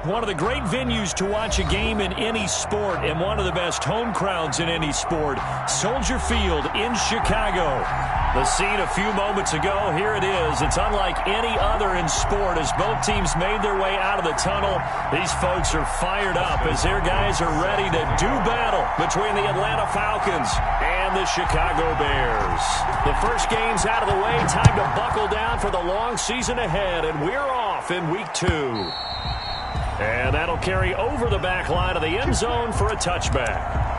One of the great venues to watch a game in any sport and one of the best home crowds in any sport, Soldier Field in Chicago. The scene a few moments ago, here it is. It's unlike any other in sport as both teams made their way out of the tunnel. These folks are fired up as their guys are ready to do battle between the Atlanta Falcons and the Chicago Bears. The first game's out of the way. Time to buckle down for the long season ahead, and we're off in week 2. And that'll carry over the back line of the end zone for a touchback.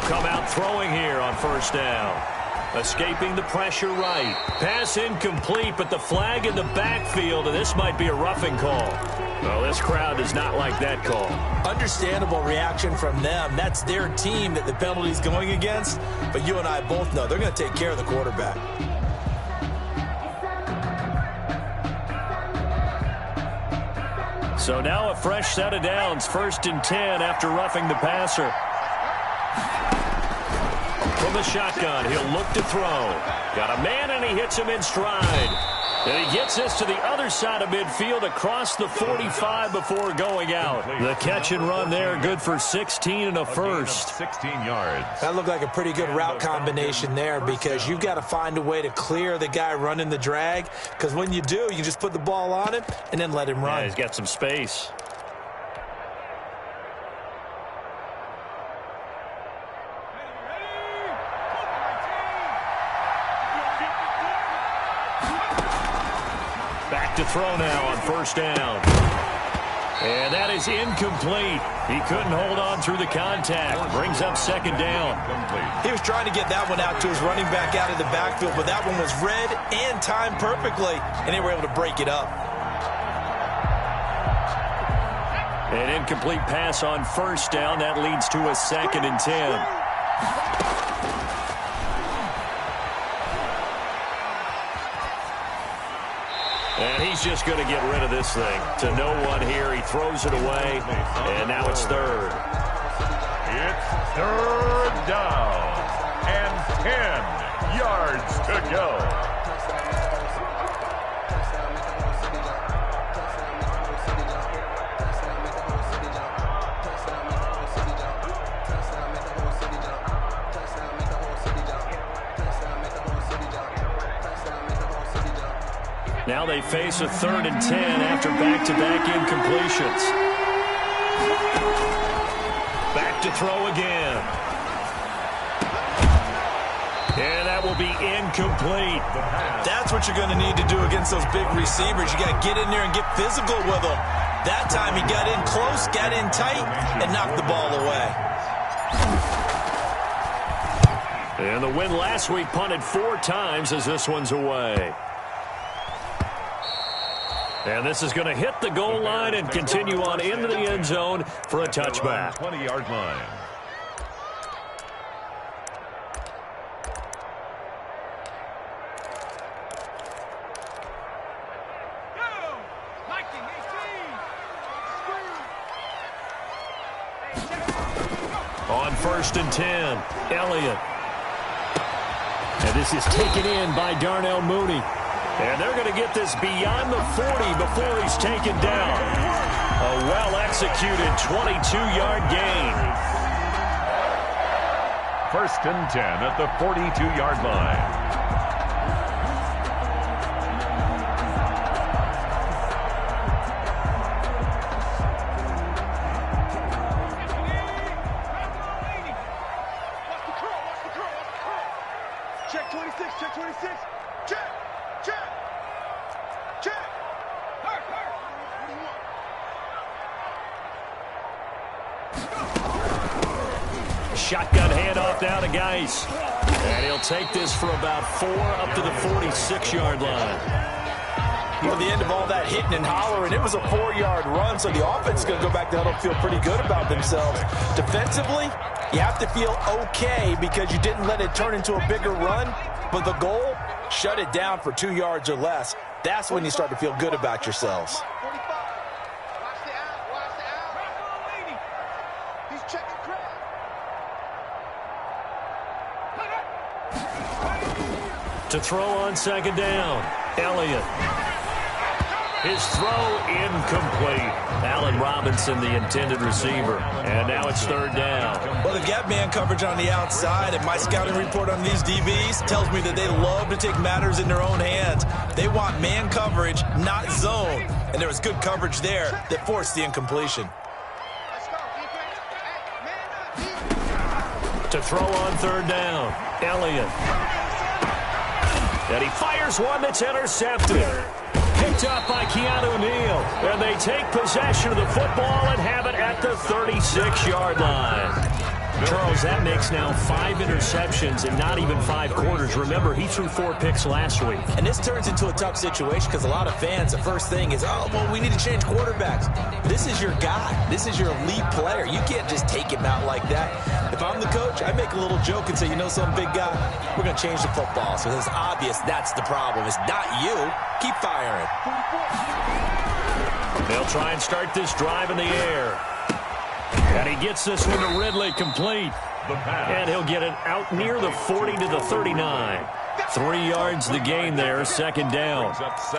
Come out throwing here on first down. Escaping the pressure right. Pass incomplete, but the flag in the backfield, and this might be a roughing call. Well, this crowd does not like that call. Understandable reaction from them. That's their team that the penalty's going against. But you and I both know they're going to take care of the quarterback. So now a fresh set of downs. 1st and 10 after roughing the passer. From the shotgun, he'll look to throw. Got a man, and he hits him in stride. And he gets this to the other side of midfield across the 45 before going out. The catch and run there, good for 16 and a first. 16 yards. That looked like a pretty good route combination there because you've got to find a way to clear the guy running the drag. Because when you do, you just put the ball on him and then let him run. Yeah, he's got some space. Back to throw now on first down. And that is incomplete. He couldn't hold on through the contact. Brings up 2nd down. He was trying to get that one out to his running back out of the backfield, but that one was read and timed perfectly, and they were able to break it up. An incomplete pass on first down. That leads to a 2nd and 10. And he's just going to get rid of this thing. To no one here. He throws it away. And now it's 3rd. It's 3rd down. And 10 yards to go. Now they face a 3rd and 10 after back-to-back incompletions. Back to throw again. And that will be incomplete. That's what you're going to need to do against those big receivers. You got to get in there and get physical with them. That time he got in close, got in tight, and knocked the ball away. And the win last week punted 4 times as this one's away. And this is going to hit the goal line and continue on into the end zone for a touchback. 20-yard line. On 1st and 10, Elliott. And this is taken in by Darnell Mooney. And they're going to get this beyond the 40 before he's taken down. A well-executed 22-yard gain. 1st and 10 at the 42-yard line. Check 26, check 26, check, check, check. Hurt, hurt. What do you want? shotgun handoff now to Geis. And he'll take this for about 4 up to the 46-yard line. At the end of all that hitting and hollering, it was a 4-yard run, so the offense is going to go back to huddle and feel pretty good about themselves. Defensively, you have to feel okay because you didn't let it turn into a bigger run, but the goal, shut it down for 2 yards or less. That's when you start to feel good about yourselves. To throw on second down, Elliott. His throw incomplete. Allen Robinson, the intended receiver. And now it's third down. Well, they've got man coverage on the outside, and my scouting report on these DBs tells me that they love to take matters in their own hands. They want man coverage, not zone. And there was good coverage there that forced the incompletion. To throw on third down, Elliott. And he fires one that's intercepted. Picked up by Keanu Neal. And they take possession of the football and have it at the 36-yard line. Charles, that makes now 5 interceptions in not even 5 quarters. Remember, he threw 4 picks last week. And this turns into a tough situation because a lot of fans, the first thing is, oh, well, we need to change quarterbacks. This is your guy. This is your elite player. You can't just take him out like that. If I'm the coach, I make a little joke and say, you know, some big guy, we're going to change the football. So it's obvious that's the problem. It's not you. Keep firing. They'll try and start this drive in the air. And he gets this one to Ridley complete. And he'll get it out near the 40 to the 39. 3 yards the gain there, second down.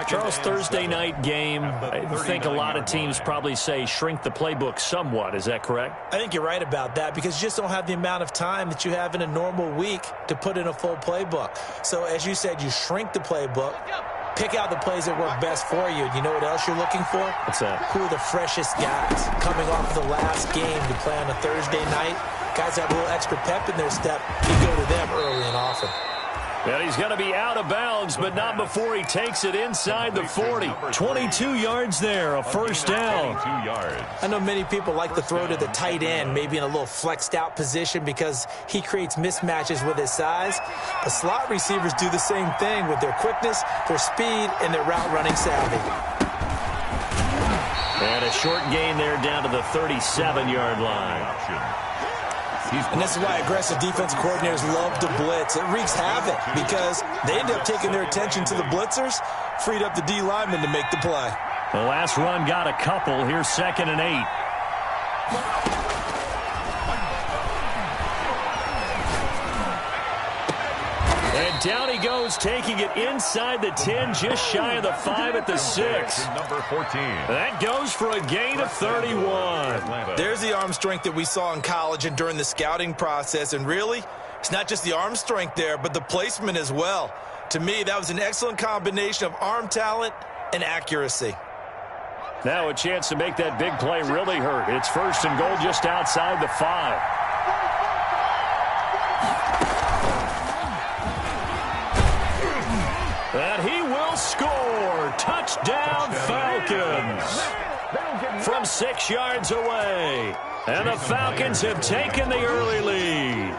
Charles, Thursday night game, I think a lot of teams probably say shrink the playbook somewhat. Is that correct? I think you're right about that because you just don't have the amount of time that you have in a normal week to put in a full playbook. So as you said, you shrink the playbook. Pick out the plays that work best for you. You know what else you're looking for? What's that? Who are the freshest guys coming off of the last game to play on a Thursday night? Guys have a little extra pep in their step. You go to them early and often. And he's going to be out of bounds, but not before he takes it inside the 40. 22 yards there, a first down. I know many people like to throw to the tight end, maybe in a little flexed out position because he creates mismatches with his size. The slot receivers do the same thing with their quickness, their speed, and their route running savvy. And a short gain there down to the 37-yard line. And this is why aggressive defense coordinators love to blitz. It wreaks havoc because they end up taking their attention to the blitzers, freed up the D lineman to make the play. The last run got a couple. Here's 2nd and 8. And down he goes, taking it inside the 10, just shy of the 5 at the 6. Number 14. That goes for a gain of 31. There's the arm strength that we saw in college and during the scouting process. And really, it's not just the arm strength there, but the placement as well. To me, that was an excellent combination of arm talent and accuracy. Now a chance to make that big play really hurt. It's 1st and goal just outside the 5. And he will score. Touchdown, Falcons. From 6 yards away. And the Falcons have taken the early lead.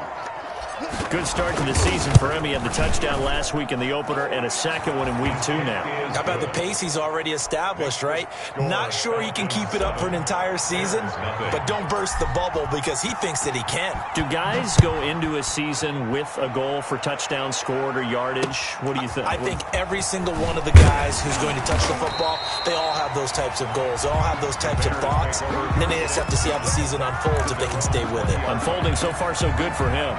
Good start to the season for him. He had the touchdown last week in the opener and a second one in week 2 now. How about the pace he's already established, right? Not sure he can keep it up for an entire season, but don't burst the bubble because he thinks that he can. Do guys go into a season with a goal for touchdowns scored or yardage? What do you think? I think every single one of the guys who's going to touch the football, they all have those types of goals. They all have those types of thoughts. And then they just have to see how the season unfolds if they can stay with it. Unfolding so far so good for him.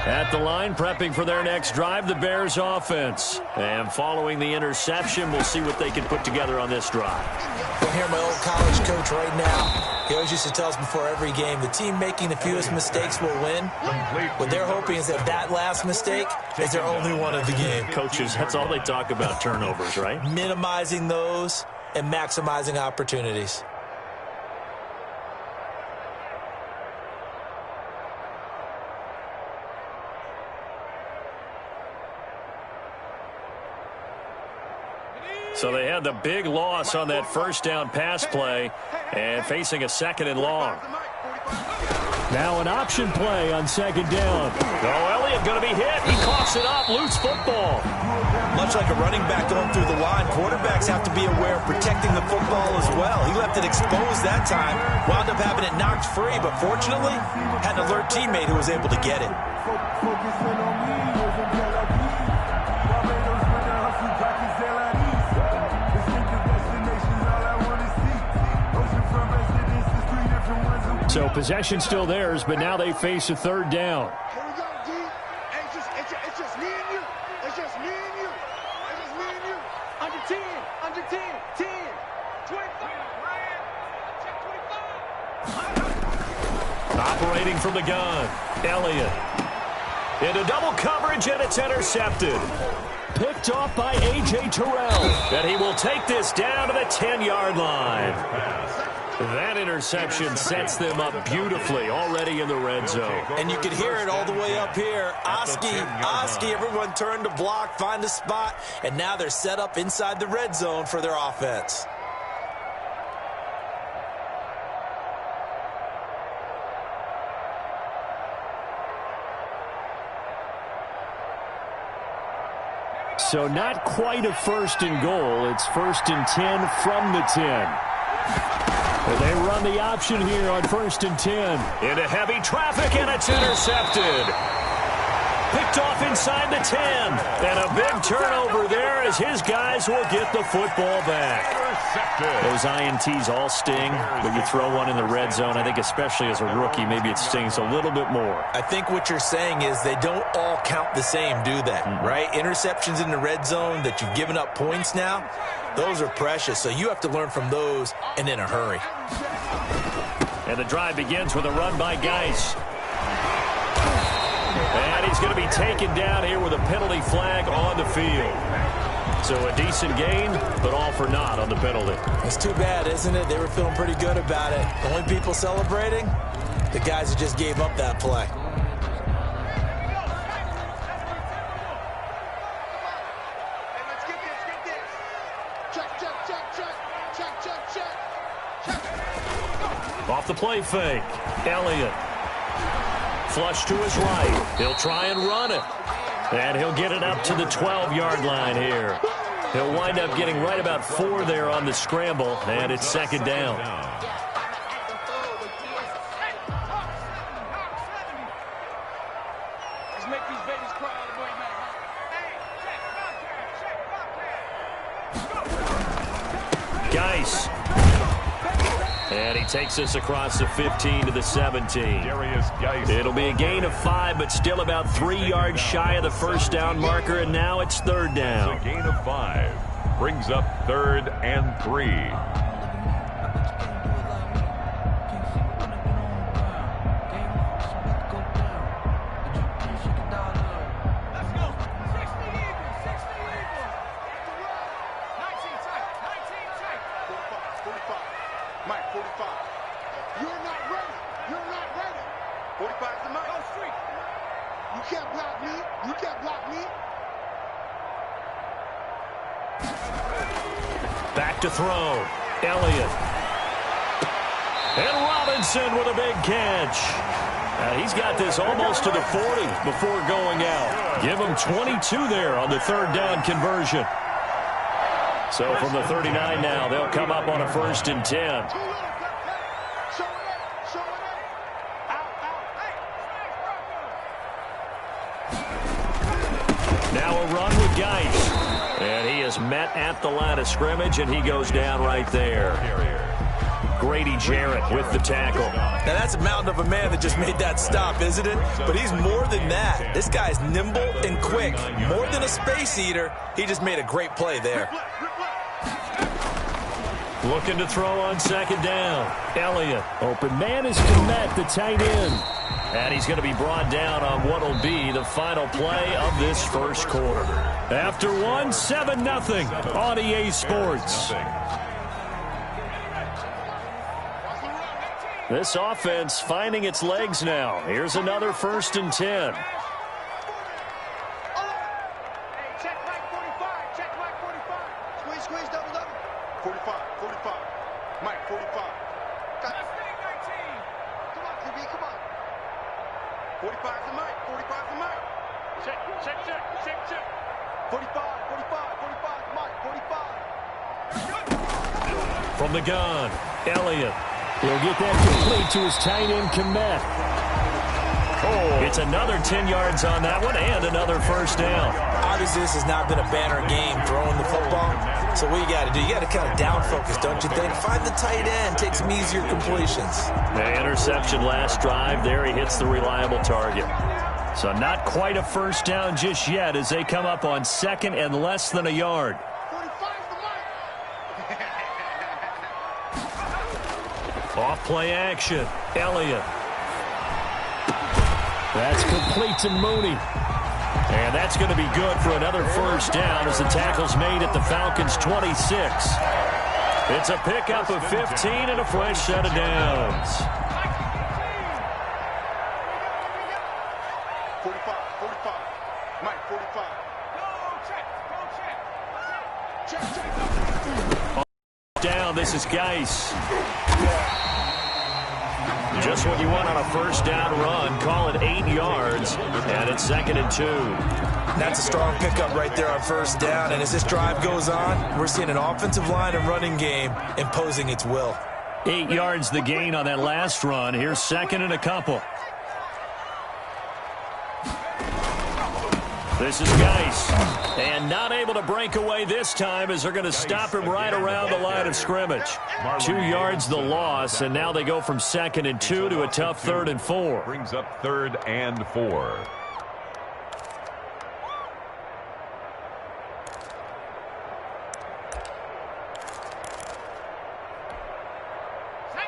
At the line, prepping for their next drive, the Bears offense. And following the interception, we'll see what they can put together on this drive. I hear my old college coach right now. He always used to tell us before every game, the team making the fewest mistakes will win. What they're hoping is that that last mistake is their only one of the game. Coaches, that's all they talk about, turnovers, right? Minimizing those and maximizing opportunities. So they had the big loss on that first down pass play and facing a 2nd and long. Now an option play on 2nd down. Oh, Elliott going to be hit. He coughs it up. Loose football. Much like a running back going through the line, quarterbacks have to be aware of protecting the football as well. He left it exposed that time, wound up having it knocked free, but fortunately had an alert teammate who was able to get it. So possession still theirs, but now they face a 3rd down. Here we go, D. It's just me and you. It's just me and you. It's just me and you. Under 10, 10, 25. Check 25. Operating from the gun. Elliott. Into double coverage, and it's intercepted. Picked off by A.J. Terrell. And he will take this down to the 10-yard line. That interception sets them up beautifully already in the red zone. And you can hear it all the way up here. Oski, everyone turned to block, find a spot, and now they're set up inside the red zone for their offense. So not quite a 1st and goal. It's 1st and 10 from the 10. They run the option here on 1st and 10. Into heavy traffic, and it's intercepted. Picked off inside the 10. And a big turnover there as his guys will get the football back. Those INTs all sting, but you throw one in the red zone, I think especially as a rookie, maybe it stings a little bit more. I think what you're saying is they don't all count the same, do they? Right? Interceptions in the red zone that you've given up points now, those are precious, so you have to learn from those and in a hurry. And the drive begins with a run by Geis. And he's going to be taken down here with a penalty flag on the field. So a decent gain, but all for naught on the penalty. It's too bad, isn't it? They were feeling pretty good about it. The only people celebrating, the guys who just gave up that play. Off the play fake. Elliott. Flush to his right. He'll try and run it. And he'll get it up to the 12-yard line here. He'll wind up getting right about 4 there on the scramble, and it's 2nd down. Let's make these babies cry all the way, man. Geis. And he takes us across the 15 to the 17. It'll be a gain of 5, but still about 3 yards shy of the first down marker, and now it's 3rd down. A gain of 5 brings up 3rd and 3. Mike, 45. You're not ready. You're not ready. 45 is the Mike. Go street. You can't block me. You can't block me. Back to throw. Elliott. And Robinson with a big catch. He's got this almost to the 40 before going out. Give him 22 there on the 3rd down conversion. So from the 39 now, they'll come up on a 1st and 10. Now a run with Geis. And he is met at the line of scrimmage, and he goes down right there. Grady Jarrett with the tackle. Now that's a mountain of a man that just made that stop, isn't it? But he's more than that. This guy's nimble and quick. More than a space eater. He just made a great play there. Looking to throw on 2nd down. Elliott. Open man is Komet, the tight end. And he's going to be brought down on what will be the final play of this first quarter. After one, 7-0 on EA Sports. This offense finding its legs now. Here's another 1st and 10. Squeeze, double. 45. Mike, 45. Got it. 19. Come on, QB, come on. 45 for Mike, 45 for Mike. Check. 45, Mike, 45. From the gun, Elliott. He'll get that complete to his tight end, Komet. It's another 10 yards on that one and another 1st down. Obviously, this has not been a banner game throwing the football. So what you got to do, you got to kind of down focus, don't you think? Find the tight end, take some easier completions. The interception last drive. There he hits the reliable target. So not quite a 1st down just yet as they come up on 2nd and less than a yard. 45 for Mike. Off play action. Elliott. That's complete to Mooney. And that's going to be good for another 1st down as the tackle's made at the Falcons' 26. It's a pickup of 15 and a fresh set of downs. 45. Mike, 45. Check. Down, this is Geis. Just what you want on a 1st down run. Call it 8 yards, and it's 2nd and 2. That's a strong pickup right there on 1st down. And as this drive goes on, we're seeing an offensive line and running game imposing its will. 8 yards the gain on that last run. Here's 2nd and a couple. This is Geis. And not able to break away this time as they're going to stop him right around the line of scrimmage. 2 yards the loss, and now they go from 2nd and 2 to a tough 3rd and 4. Brings up 3rd and 4.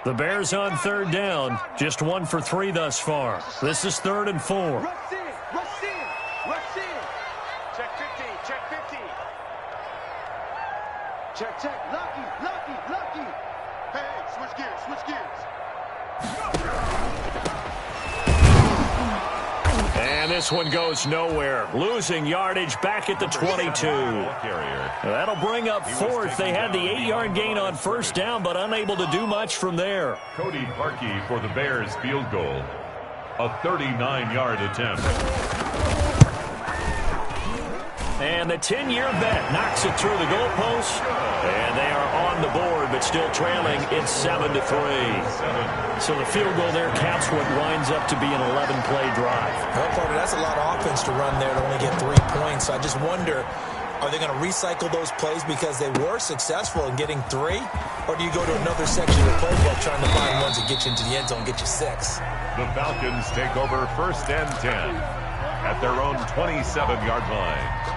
The Bears on 3rd down. Just 1 for 3 thus far. This is 3rd and 4. Rush in. Check 50. Check. Lucky. Hey, switch gears. And this one goes nowhere. Losing yardage back at the 22. That'll bring up 4th. They had the 8-yard gain on 1st down, but unable to do much from there. Cody Parkey for the Bears field goal. A 39-yard attempt. And the 10-year vet knocks it through the goalpost. And they are on the board, but still trailing. It's 7-3. So the field goal there caps what winds up to be an 11-play drive. Well, Parker, that's a lot of offense to run there to only get 3 points. So I just wonder, are they going to recycle those plays because they were successful in getting 3? Or do you go to another section of the playbook trying to find ones that get you into the end zone and get you 6? The Falcons take over 1st and 10 at their own 27-yard line.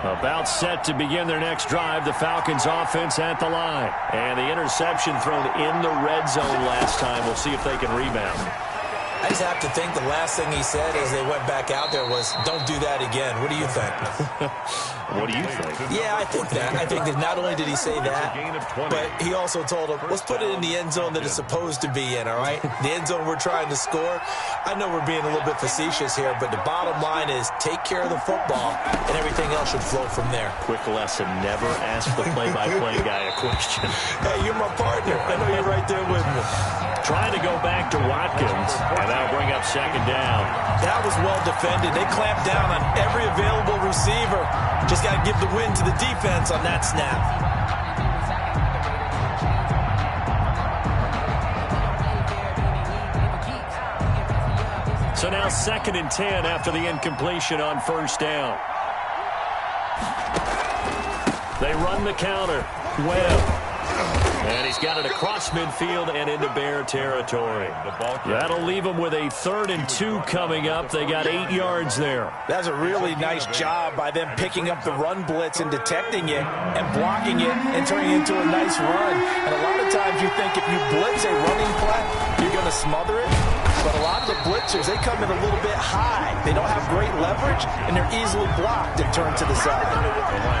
About set to begin their next drive, the Falcons offense at the line. And the interception thrown in the red zone last time. We'll see if they can rebound. I just have to think the last thing he said as they went back out there was, don't do that again. What do you think? What do you think? Yeah, I think that. I think that not only did he say that, but he also told him, let's put it in the end zone that it's supposed to be in, all right? The end zone we're trying to score. I know we're being a little bit facetious here, but the bottom line is take care of the football, and everything else should flow from there. Quick lesson, never ask the play-by-play guy a question. Hey, you're my partner. I know you're right there with me. Trying to go back to Watkins, and that'll bring up 2nd down. That was well defended. They clamped down on every available receiver. Just got to give the win to the defense on that snap. So now 2nd and 10 after the incompletion on 1st down. They run the counter. Webb. And he's got it across midfield and into Bear territory. That'll leave them with a 3rd and 2 coming up. They got 8 yards there. That's a really nice job by them picking up the run blitz and detecting it and blocking it and turning it into a nice run. And a lot of times you think if you blitz a running play, you're going to smother it. But a lot of the blitzers, they come in a little bit high. They don't have great leverage, and they're easily blocked and turned to the side.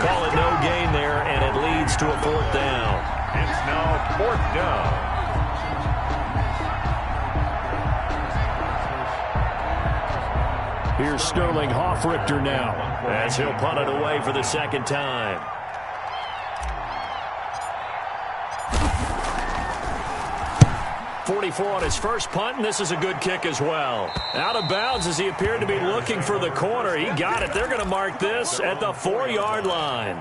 Call it no gain there, and it leads to a 4th down. It's now 4th down. Here's Sterling Hoffrichter now, as he'll punt it away for the 2nd time. .44 on his first punt, and this is a good kick as well. Out of bounds as he appeared to be looking for the corner. He got it. They're going to mark this at the 4-yard line.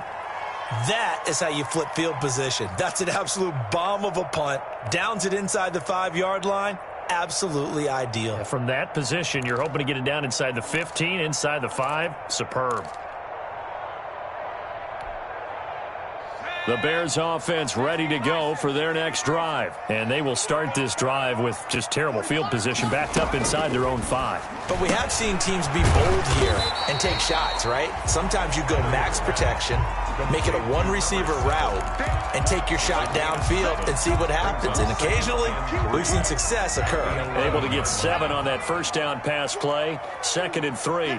That is how you flip field position. That's an absolute bomb of a punt. Downs it inside the 5-yard line. Absolutely ideal. From that position, you're hoping to get it down inside the 15, inside the 5. Superb. The Bears offense ready to go for their next drive. And they will start this drive with just terrible field position, backed up inside their own 5. But we have seen teams be bold here and take shots, right? Sometimes you go max protection, make it a one-receiver route, and take your shot downfield and see what happens. And occasionally, we've seen success occur. Able to get 7 on that first down pass play. 2nd and 3.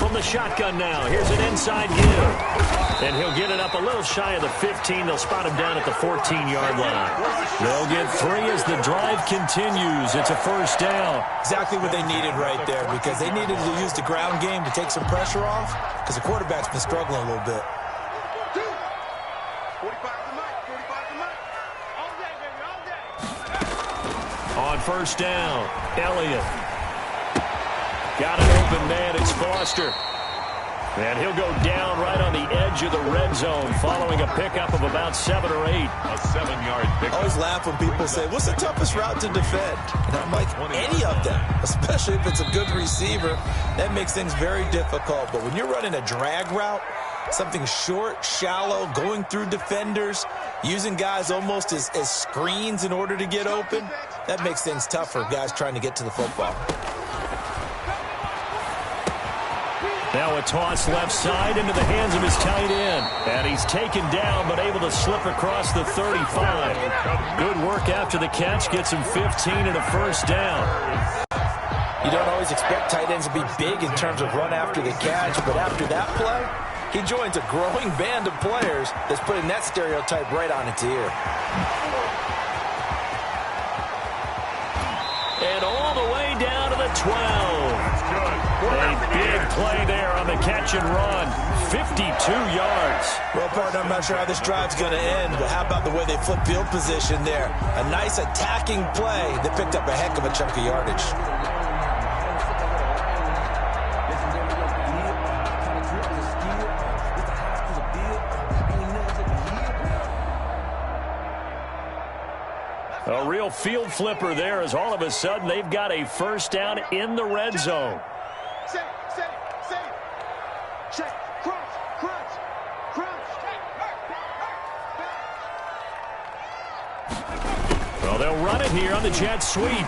From the shotgun now, here's an inside give. And he'll get it up a little shy of the 15. They'll spot him down at the 14-yard line. They'll get 3 as the drive continues. It's a 1st down. Exactly what they needed right there, because they needed to use the ground game to take some pressure off, because the quarterback's been struggling a little bit. On 1st down, Elliott. Got an open man. It's Foster. And he'll go down right on the edge of the red zone following a pickup of about 7 or 8. A 7-yard pickup. I always laugh when people say, what's the toughest route to defend? And I'm like, any of them, especially if it's a good receiver. That makes things very difficult. But when you're running a drag route, something short, shallow, going through defenders, using guys almost as screens in order to get open, that makes things tough for guys trying to get to the football. Now a toss left side into the hands of his tight end. And he's taken down but able to slip across the 35. Good work after the catch. Gets him 15 and a 1st down. You don't always expect tight ends to be big in terms of run after the catch, but after that play, he joins a growing band of players that's putting that stereotype right on its ear. And all the way down to the 12. A big play there on the catch and run. 52 yards. Well, partner, I'm not sure how this drive's going to end, but how about the way they flip field position there? A nice attacking play that picked up a heck of a chunk of yardage. A real field flipper there as all of a sudden they've got a 1st down in the red zone. Check, crunch. Well, they'll run it here on the jet sweep.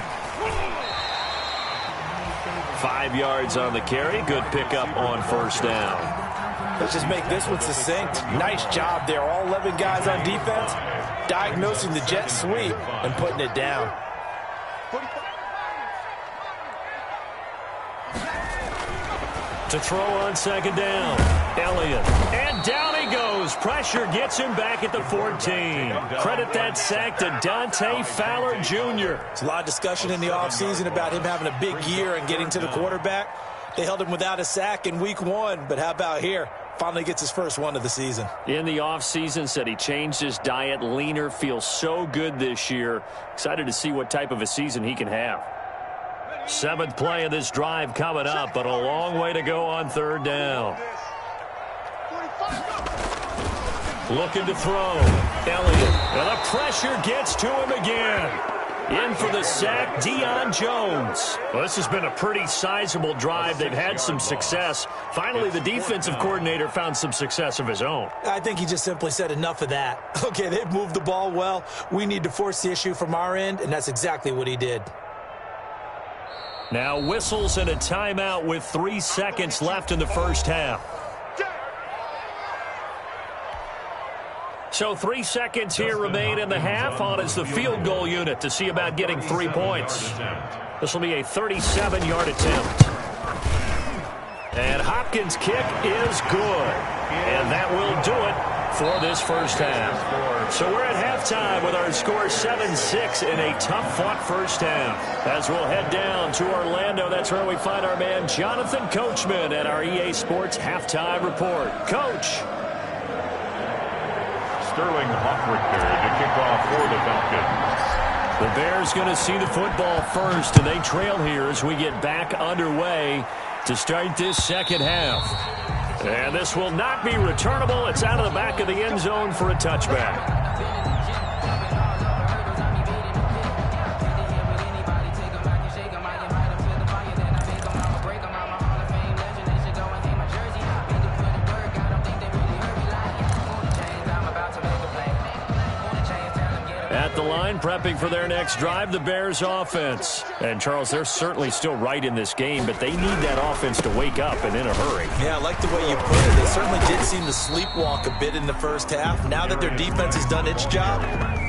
5 yards on the carry. Good pickup on 1st down. Let's just make this one succinct. Nice job there. All 11 guys on defense diagnosing the jet sweep and putting it down. To throw on 2nd down, Elliott. And down he goes. Pressure gets him back at the 14. Credit that sack to Dante Fowler Jr. There's a lot of discussion in the offseason about him having a big year and getting to the quarterback. They held him without a sack in week 1, but how about here? Finally gets his first one of the season. In the offseason, said he changed his diet, leaner, feels so good this year. Excited to see what type of a season he can have. 7th play of this drive coming up, but a long way to go on 3rd down. Looking to throw. Elliott. And the pressure gets to him again. In for the sack, Deion Jones. Well, this has been a pretty sizable drive. They've had some success. Finally, the defensive coordinator found some success of his own. I think he just simply said enough of that. Okay, they've moved the ball well. We need to force the issue from our end, and that's exactly what he did. Now whistles and a timeout with 3 seconds left in the 1st half. So 3 seconds here remain in the half. On is the field goal unit to see about getting 3 points. This will be a 37-yard attempt. And Hopkins' kick is good. And that will do it for this first half. So we're at halftime with our score 7-6 in a tough-fought first half. As we'll head down to Orlando, that's where we find our man Jonathan Coachman at our EA Sports Halftime Report. Coach. Sterling Hoffrichter to kick off for the Falcons. The Bears going to see the football first, and they trail here as we get back underway to start this second half. And this will not be returnable. It's out of the back of the end zone for a touchback. At the line, prepping for their next drive, the Bears offense. And, Charles, they're certainly still right in this game, but they need that offense to wake up and in a hurry. Yeah, I like the way you put it. They certainly did seem to sleepwalk a bit in the first half. Now that their defense has done its job,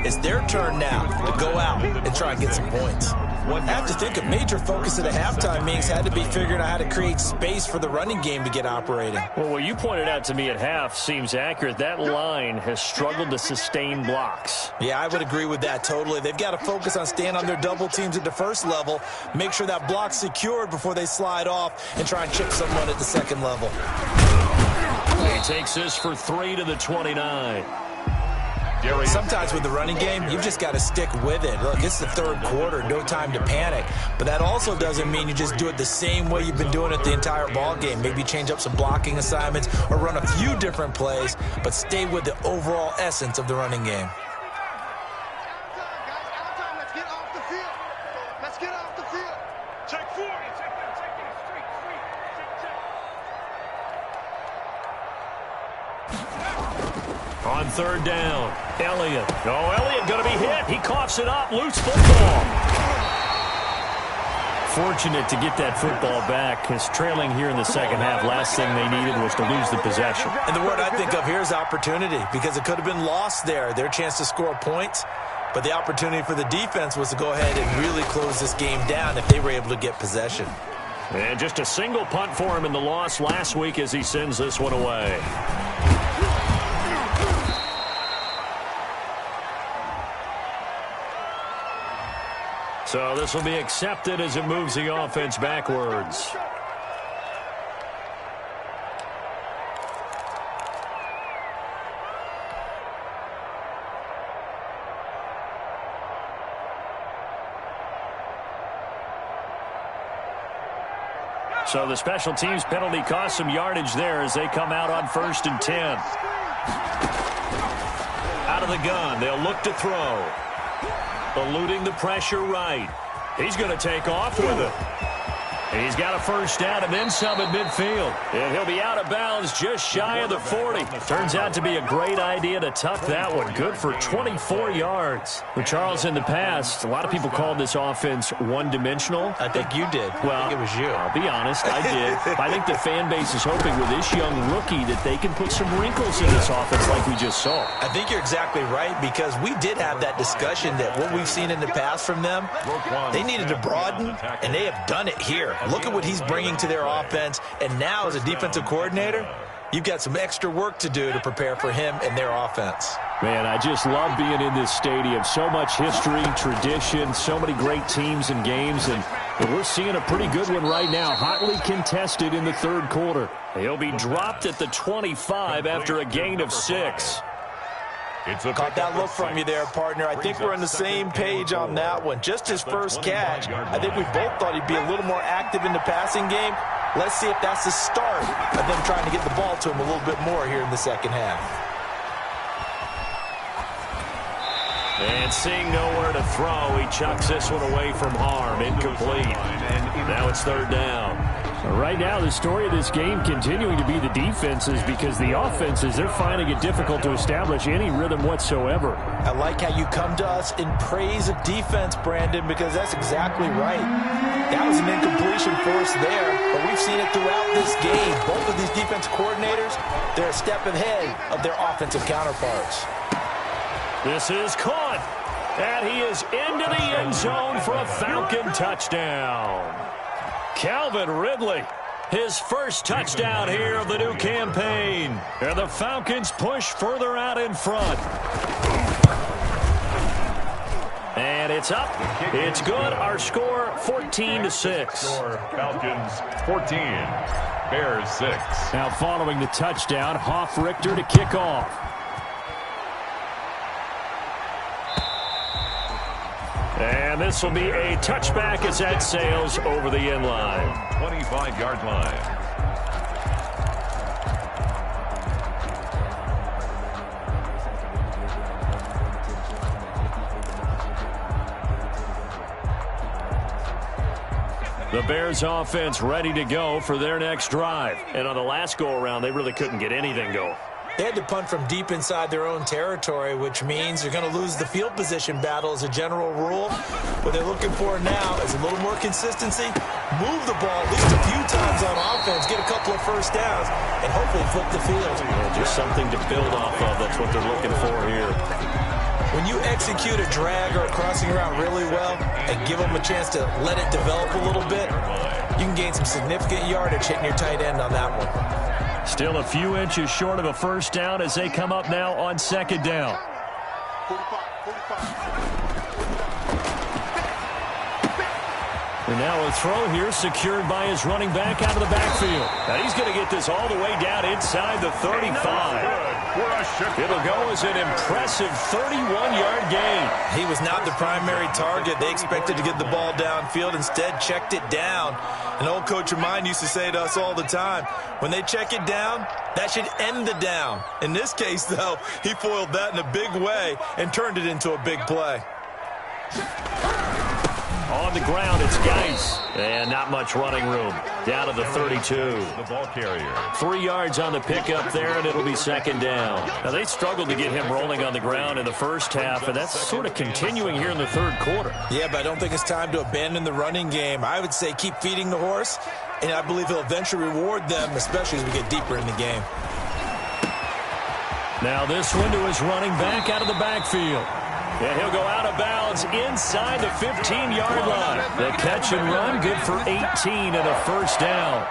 it's their turn now to go out and try and get some points. I have to think a major focus of the halftime meetings had to be figuring out how to create space for the running game to get operating. Well, what you pointed out to me at half seems accurate. That line has struggled to sustain blocks. Yeah, I would agree with that totally. They've got to focus on staying on their double teams at the first level, make sure that block's secured before they slide off and try and chip someone at the second level. He takes this for 3 to the 29. Sometimes with the running game, you've just got to stick with it. Look, it's the third quarter, no time to panic. But that also doesn't mean you just do it the same way you've been doing it the entire ball game. Maybe change up some blocking assignments or run a few different plays, but stay with the overall essence of the running game. On third down, Elliott. Oh, Elliott going to be hit. He coughs it up. Loose football. Fortunate to get that football back. His trailing here in the second half. Last thing they needed was to lose the possession. And the word I think of here is opportunity, because it could have been lost there. Their chance to score points. But the opportunity for the defense was to go ahead and really close this game down if they were able to get possession. And just a single punt for him in the loss last week as he sends this one away. So this will be accepted as it moves the offense backwards. So the special teams penalty cost some yardage there as they come out on 1st and 10. Out of the gun, they'll look to throw. Eluding the pressure right. He's going to take off with it. He's got a first down and then some at midfield. And he'll be out of bounds just shy of the 40. Turns out to be a great idea to tuck that one. Good for 24 yards. But Charles, in the past, a lot of people called this offense one-dimensional. I think you did. Well, I think it was you. I'll be honest, I did. I think the fan base is hoping with this young rookie that they can put some wrinkles in this offense like we just saw. I think you're exactly right, because we did have that discussion that what we've seen in the past from them, they needed to broaden, and they have done it here. Look at what he's bringing to their offense, and now as a defensive coordinator, you've got some extra work to do to prepare for him and their offense. Man, I just love being in this stadium. So much history, tradition, so many great teams and games, and we're seeing a pretty good one right now, hotly contested in the third quarter. He'll be dropped at the 25 after a gain of 6. Caught that look from you there, partner. I think we're on the same page on that one. Just his first catch. I think we both thought he'd be a little more active in the passing game. Let's see if that's the start of them trying to get the ball to him a little bit more here in the second half. And seeing nowhere to throw, he chucks this one away from harm. Incomplete. Now it's third down. Right now, the story of this game continuing to be the defenses, because the offenses, they're finding it difficult to establish any rhythm whatsoever. I like how you come to us in praise of defense, Brandon, because that's exactly right. That was an incompletion for us there, but we've seen it throughout this game. Both of these defense coordinators, they're a step ahead of their offensive counterparts. This is caught, and he is into the end zone for a Falcon touchdown. Calvin Ridley, his first touchdown here of the new campaign. And the Falcons push further out in front. And it's up. It's good. Our score, 14-6. Falcons 14, Bears 6. Now following the touchdown, Richter to kick off. And this will be a touchback as that sails over the end line. 25-yard line. The Bears offense ready to go for their next drive. And on the last go-around, they really couldn't get anything going. They had to punt from deep inside their own territory, which means they're going to lose the field position battle as a general rule. What they're looking for now is a little more consistency, move the ball at least a few times on offense, get a couple of first downs, and hopefully flip the field. Yeah, just something to build off of. That's what they're looking for here. When you execute a drag or a crossing route really well and give them a chance to let it develop a little bit, you can gain some significant yardage hitting your tight end on that one. Still a few inches short of a first down as they come up now on second down. And now a throw here secured by his running back out of the backfield. Now he's going to get this all the way down inside the 35. It'll go as an impressive 31-yard gain. He was not the primary target. They expected to get the ball downfield. Instead, checked it down. An old coach of mine used to say to us all the time, when they check it down, that should end the down. In this case, though, he foiled that in a big way and turned it into a big play. On the ground, it's Geis. And not much running room. Down to the 32. The ball carrier. 3 yards on the pickup there, and it'll be second down. Now, they struggled to get him rolling on the ground in the first half, and that's sort of continuing here in the third quarter. Yeah, but I don't think it's time to abandon the running game. I would say keep feeding the horse, and I believe he'll eventually reward them, especially as we get deeper in the game. Now this one to his running back out of the backfield. And he'll go out of bounds inside the 15-yard line. The catch and run, good for 18 and a first down.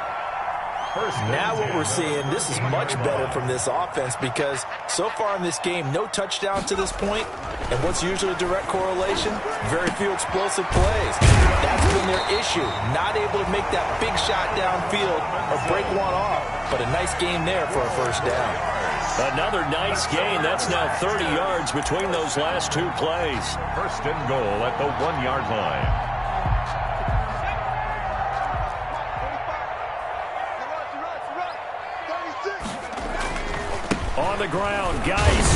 Now what we're seeing, this is much better from this offense because so far in this game, no touchdown to this point. And what's usually a direct correlation? Very few explosive plays. That's been their issue. Not able to make that big shot downfield or break one off. But a nice game there for a first down. Another nice gain. That's now 30 yards between those last two plays. First and goal at the 1-yard line. On the ground, Geis.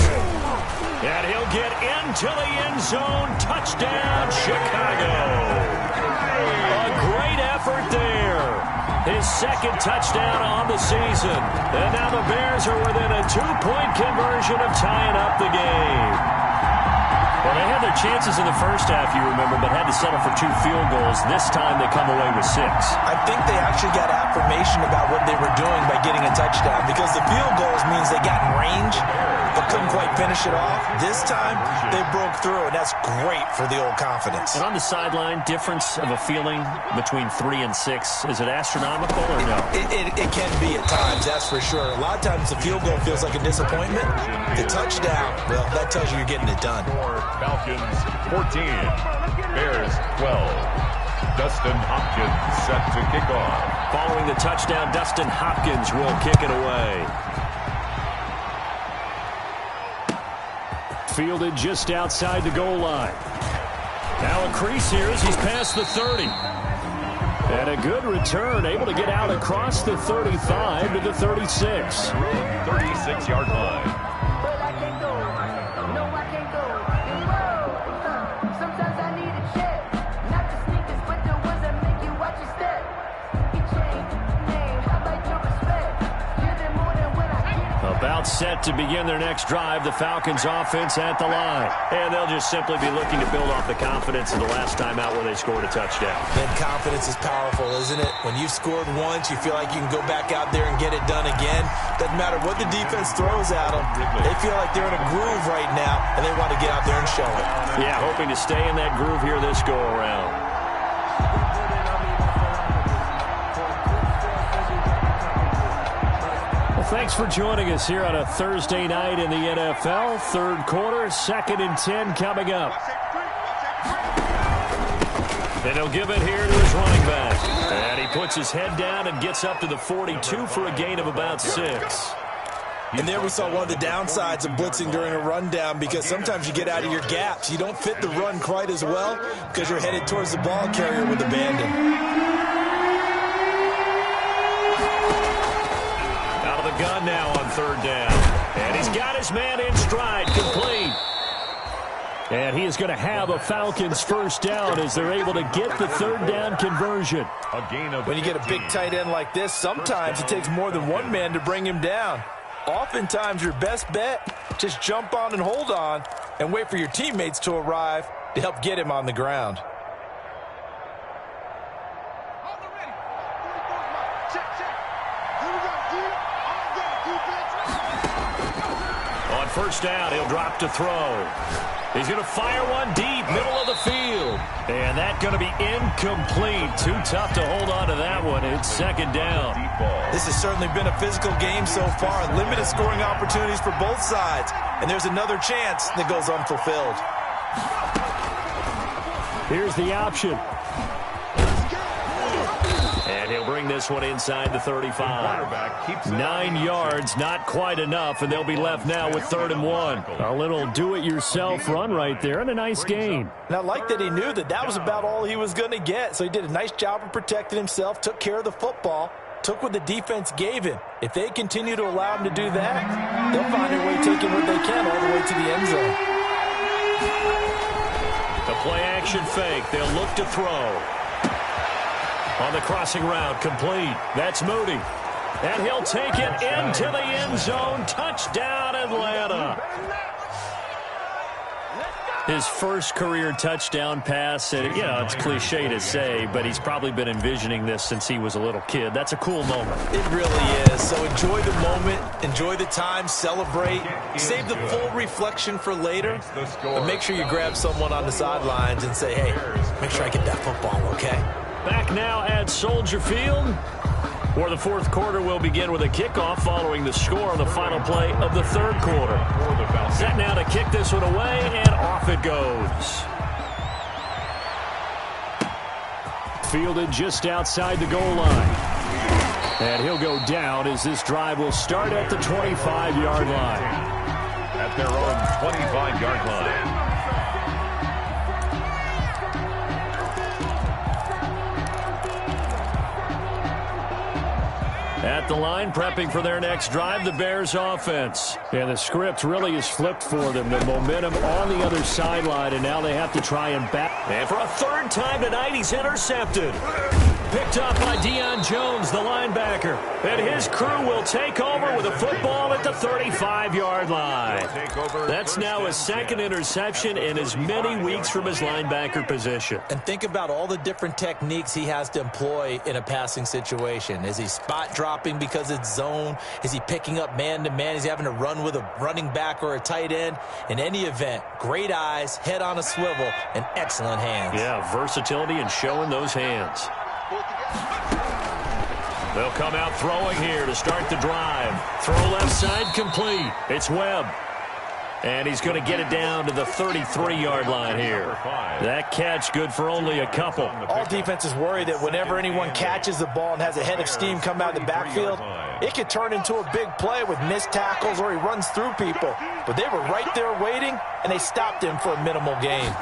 And he'll get into the end zone. Touchdown, Chicago. A great effort there. His second touchdown on the season. And now the Bears are within a 2-point conversion of tying up the game. Well, they had their chances in the first half, you remember, but had to settle for 2 field goals. This time they come away with 6. I think they actually got affirmation about what they were doing by getting a touchdown because the field goals means they got in range but couldn't quite finish it off. This time, they broke through, and that's great for the old confidence. And on the sideline, difference of a feeling between 3 and 6, is it astronomical or no? It can be at times, that's for sure. A lot of times the field goal feels like a disappointment. The touchdown, well, that tells you you're getting it done. Falcons 14, Bears 12. Dustin Hopkins set to kick off. Following the touchdown, Dustin Hopkins will kick it away. Fielded just outside the goal line. Now a crease here as he's past the 30. And a good return, able to get out across the 35 to the 36. 36-yard line. It's set to begin their next drive. The Falcons offense at the line. And they'll just simply be looking to build off the confidence of the last time out where they scored a touchdown. And confidence is powerful, isn't it? When you've scored once, you feel like you can go back out there and get it done again. Doesn't matter what the defense throws at them. They feel like they're in a groove right now, and they want to get out there and show it. Yeah, hoping to stay in that groove here this go-around. Thanks for joining us here on a Thursday night in the NFL. Third quarter, 2nd and 10 coming up. And he'll give it here to his running back. And he puts his head down and gets up to the 42 for a gain of about 6. And there we saw one of the downsides of blitzing during a rundown, because sometimes you get out of your gaps. You don't fit the run quite as well because you're headed towards the ball carrier with abandon. Gun now on 3rd down. And he's got his man in stride, complete. And he is going to have a Falcons first down as they're able to get the 3rd down conversion. A gain of when you get a big tight end like this, sometimes it takes more than one man to bring him down. Oftentimes your best bet, just jump on and hold on and wait for your teammates to arrive to help get him on the ground. First down, he'll drop to throw. He's going to fire one deep, middle of the field. And that's going to be incomplete. Too tough to hold on to that one. It's 2nd down. This has certainly been a physical game so far. Limited scoring opportunities for both sides. And there's another chance that goes unfulfilled. Here's the option. And he'll bring this one inside the 35. 9 yards, not quite enough, and they'll be left now with 3rd and 1. A little do-it-yourself run right there, and a nice gain. And I like that he knew that that was about all he was going to get. So he did a nice job of protecting himself, took care of the football, took what the defense gave him. If they continue to allow him to do that, they'll find a way taking what they can all the way to the end zone. The play-action fake. They'll look to throw. On the crossing route, complete. That's Moody. And he'll take it into the end zone. Touchdown, Atlanta. His first career touchdown pass. And, you know, it's cliche to say, but he's probably been envisioning this since he was a little kid. That's a cool moment. It really is. So enjoy the moment. Enjoy the time. Celebrate. Save the full reflection for later. But make sure you grab someone on the sidelines and say, hey, make sure I get that football, okay? Back now at Soldier Field, where the 4th quarter will begin with a kickoff following the score on the final play of the 3rd quarter. Set now to kick this one away, and off it goes. Fielded just outside the goal line. And he'll go down as this drive will start at the 25-yard line. At their own 25-yard line. At the line, prepping for their next drive, the Bears offense. And the script really is flipped for them. The momentum on the other sideline, and now they have to try and back. And for a 3rd time tonight, he's intercepted. Picked up by Deion Jones, the linebacker. And his crew will take over with a football at the 35-yard line. That's now his 2nd interception in as many weeks from his linebacker position. And think about all the different techniques he has to employ in a passing situation. Is he spot dropping because it's zone? Is he picking up man-to-man? Is he having to run with a running back or a tight end? In any event, great eyes, head on a swivel, and excellent hands. Yeah, versatility and showing those hands. They'll come out throwing here to start the drive. Throw left side complete. It's Webb. And he's going to get it down to the 33-yard line here. That catch good for only a couple. All defenses worry that whenever anyone catches the ball and has a head of steam come out of the backfield, it could turn into a big play with missed tackles or he runs through people. But they were right there waiting, and they stopped him for a minimal gain.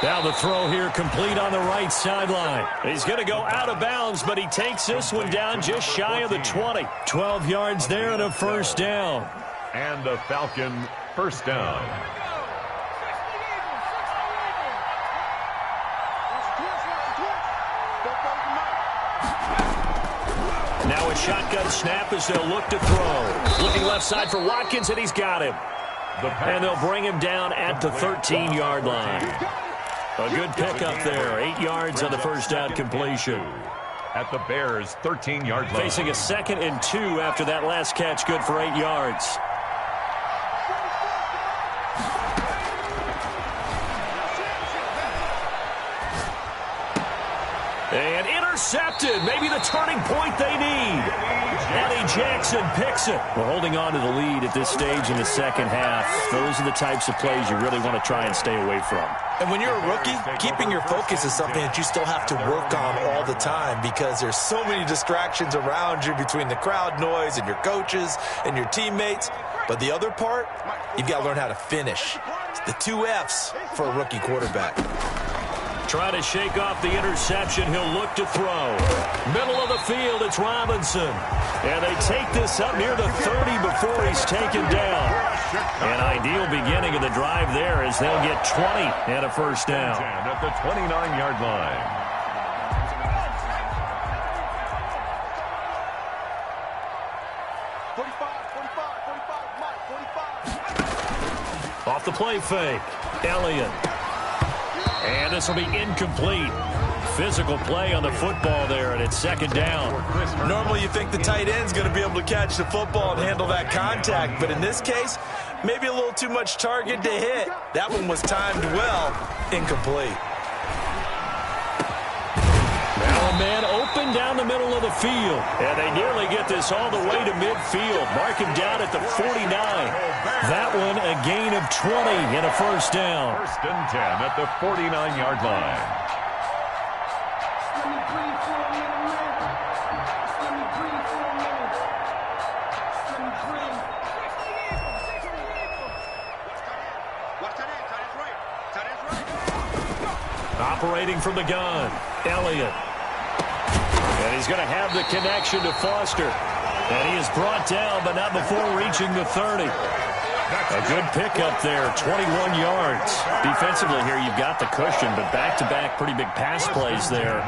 Now the throw here complete on the right sideline. He's going to go out of bounds, but he takes this one down just shy of the 20. 12 yards there and a first down. And a Falcon first down. Now Now a shotgun snap as they'll look to throw. Looking left side for Watkins, and he's got him. And they'll bring him down at the 13-yard line. A good pickup there. 8 yards on the first down completion. At the Bears' 13-yard line. Facing a 2nd and 2 after that last catch, good for 8 yards. And intercepted. Maybe the turning point they need. Eddie Jackson picks it. We're holding on to the lead at this stage in the second half. Those are the types of plays you really want to try and stay away from. And when you're a rookie, keeping your focus is something that you still have to work on all the time because there's so many distractions around you between the crowd noise and your coaches and your teammates. But the other part, you've got to learn how to finish. It's the 2 F's for a rookie quarterback. Trying to shake off the interception. He'll look to throw. Middle of the field, it's Robinson. And they take this up near the 30 before he's taken down. An ideal beginning of the drive there as they'll get 20 and a first down. At the 29-yard line. 45, Off the play fake. Elliott. And this will be incomplete. Physical play on the football there, and it's 2nd down. Normally you think the tight end's going to be able to catch the football and handle that contact, but in this case, maybe a little too much target to hit. That one was timed well. Incomplete. Now a man open down the middle of the field. And they nearly get this all the way to midfield. Mark him down at the 49. That one a gain of 20 and a first down. 1st and 10 at the 49-yard line. Operating from the gun, Elliott. And he's going to have the connection to Foster. And he is brought down, but not before reaching the 30. A good pickup there, 21 yards. Defensively here, you've got the cushion, but back-to-back pretty big pass plays there.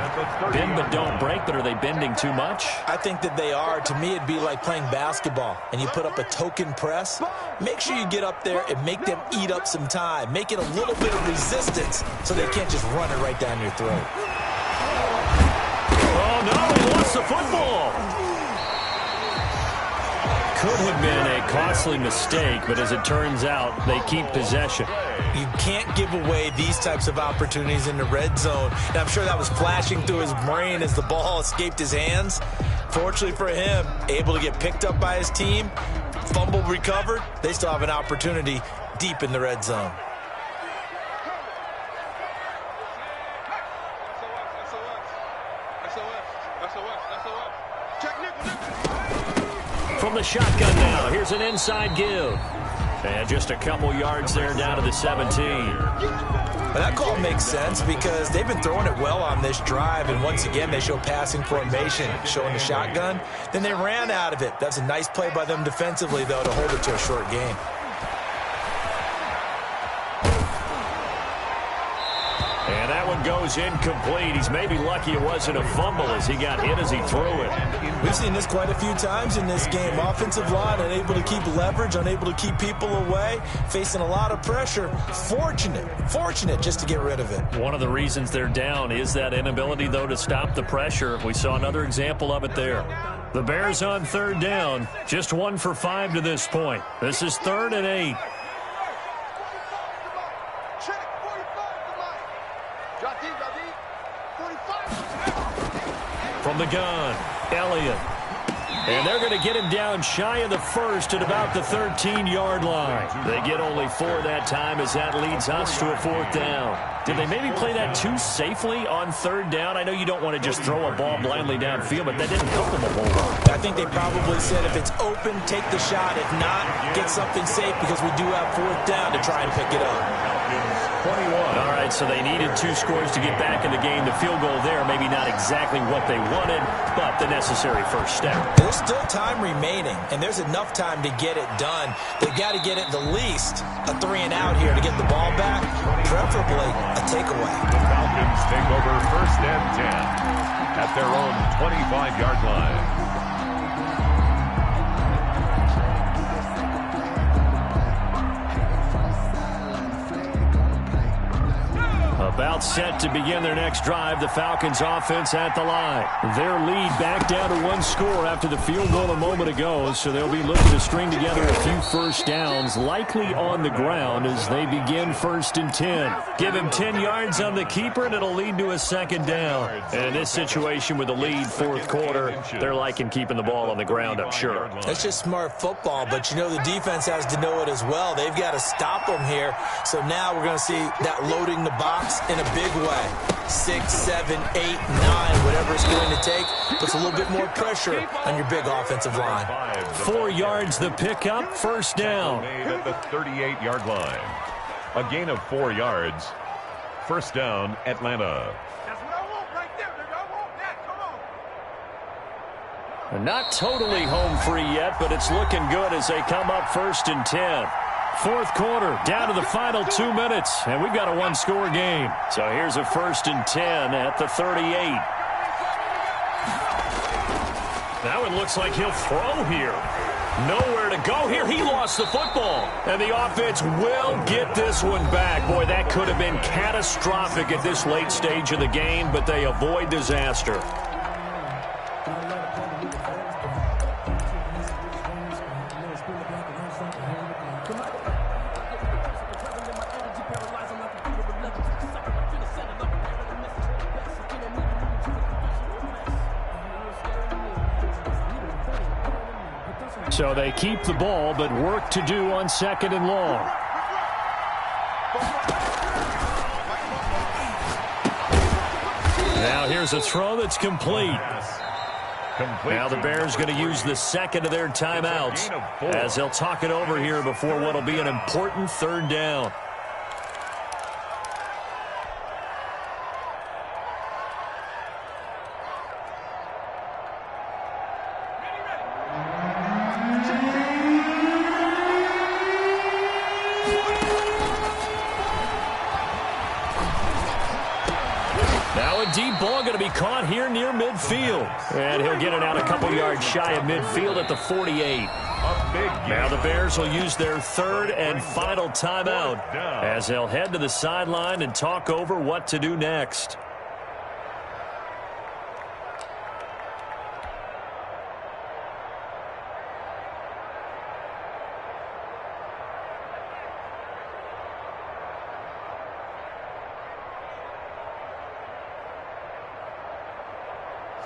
Bend but don't break, but are they bending too much? I think that they are. To me, it'd be like playing basketball, and you put up a token press. Make sure you get up there and make them eat up some time. Make it a little bit of resistance so they can't just run it right down your throat. Oh, no, he lost the football. Could have been a costly mistake, but as it turns out, they keep possession. You can't give away these types of opportunities in the red zone. And I'm sure that was flashing through his brain as the ball escaped his hands. Fortunately for him, able to get picked up by his team, fumble recovered. They still have an opportunity deep in the red zone. From the shotgun now, here's an inside give. And just a couple yards there down to the 17. Well, that call makes sense because they've been throwing it well on this drive, and once again they show passing formation, showing the shotgun. Then they ran out of it. That's a nice play by them defensively, though, to hold it to a short game. And that one goes incomplete. He's maybe lucky it wasn't a fumble as he got hit as he threw it. We've seen this quite a few times in this game. Offensive line unable to keep leverage, unable to keep people away, facing a lot of pressure. Fortunate just to get rid of it. One of the reasons they're down is that inability, though, to stop the pressure. We saw another example of it there. The Bears on 3rd down, just 1 for 5 to this point. This is 3rd and 8. From the gun, Elliott. And they're going to get him down shy of the first at about the 13-yard line. They get only 4 that time as that leads us to a 4th down. Did they maybe play that too safely on 3rd down? I know you don't want to just throw a ball blindly downfield, but that didn't help them a whole lot. I think they probably said if it's open, take the shot. If not, get something safe because we do have 4th down to try and pick it up. 21. All right, so they needed 2 scores to get back in the game. The field goal there, maybe not exactly what they wanted, but the necessary first step. There's still time remaining, and there's enough time to get it done. They've got to get it the least a 3-and-out here to get the ball back, preferably a takeaway. The Falcons take over 1st and 10 at their own 25-yard line. About set to begin their next drive. The Falcons offense at the line. Their lead back down to one score after the field goal a moment ago, so they'll be looking to string together a few first downs, likely on the ground as they begin 1st and 10. Give him 10 yards on the keeper, and it'll lead to a 2nd down. And in this situation with the lead 4th quarter, they're liking keeping the ball on the ground, I'm sure. That's just smart football, but you know the defense has to know it as well. They've got to stop them here. So now we're going to see that loading the box in a big way. 6, 7, 8, 9, whatever it's going to take, puts a little bit more pressure on your big offensive line. 4 yards the pickup, 1st down. Made at the 38-yard line. A gain of 4 yards. 1st down, Atlanta. That's what I want right there, nigga. I want that. Come on. Not totally home free yet, but it's looking good as they come up 1st and 10. 4th quarter, down to the final 2 minutes, and we've got a one-score game. So here's a 1st and 10 at the 38. That one looks like he'll throw here. Nowhere to go here. He lost the football. And the offense will get this one back. Boy, that could have been catastrophic at this late stage of the game, but they avoid disaster. So they keep the ball, but work to do on 2nd and long. Now here's a throw that's complete. Now the Bears going to use the 2nd of their timeouts as they'll talk it over here before what will be an important 3rd down. Deep ball going to be caught here near midfield. And he'll get it out a couple yards shy of midfield at the 48. Now the Bears will use their 3rd and final timeout as they'll head to the sideline and talk over what to do next.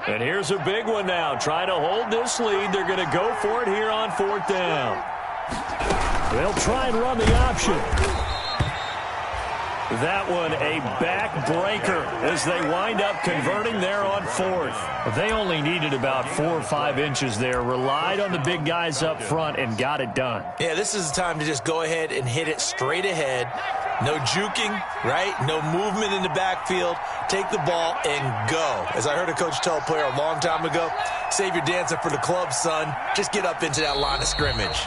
And here's a big one now. Trying to hold this lead. They're going to go for it here on 4th down. They'll try and run the option. That one a backbreaker as they wind up converting there on 4th. They only needed about 4 or 5 inches there. Relied on the big guys up front and got it done. Yeah, this is the time to just go ahead and hit it straight ahead. No juking, right? No movement in the backfield. Take the ball and go. As I heard a coach tell a player a long time ago, save your dancing for the club, son. Just get up into that line of scrimmage.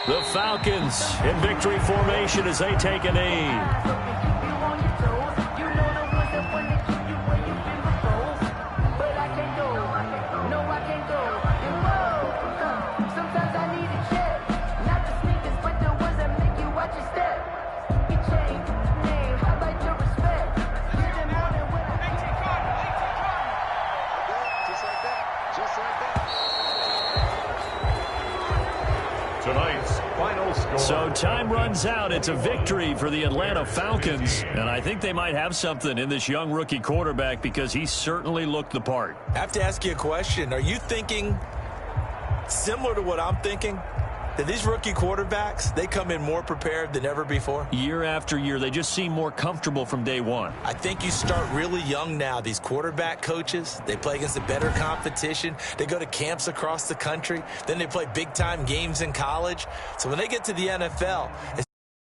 The Falcons in victory formation as they take a knee. So time runs out. It's a victory for the Atlanta Falcons. And I think they might have something in this young rookie quarterback because he certainly looked the part. I have to ask you a question. Are you thinking similar to what I'm thinking? That these rookie quarterbacks, they come in more prepared than ever before? Year after year, they just seem more comfortable from day one. I think you start really young now. These quarterback coaches, they play against a better competition. They go to camps across the country. Then they play big-time games in college. So when they get to the NFL,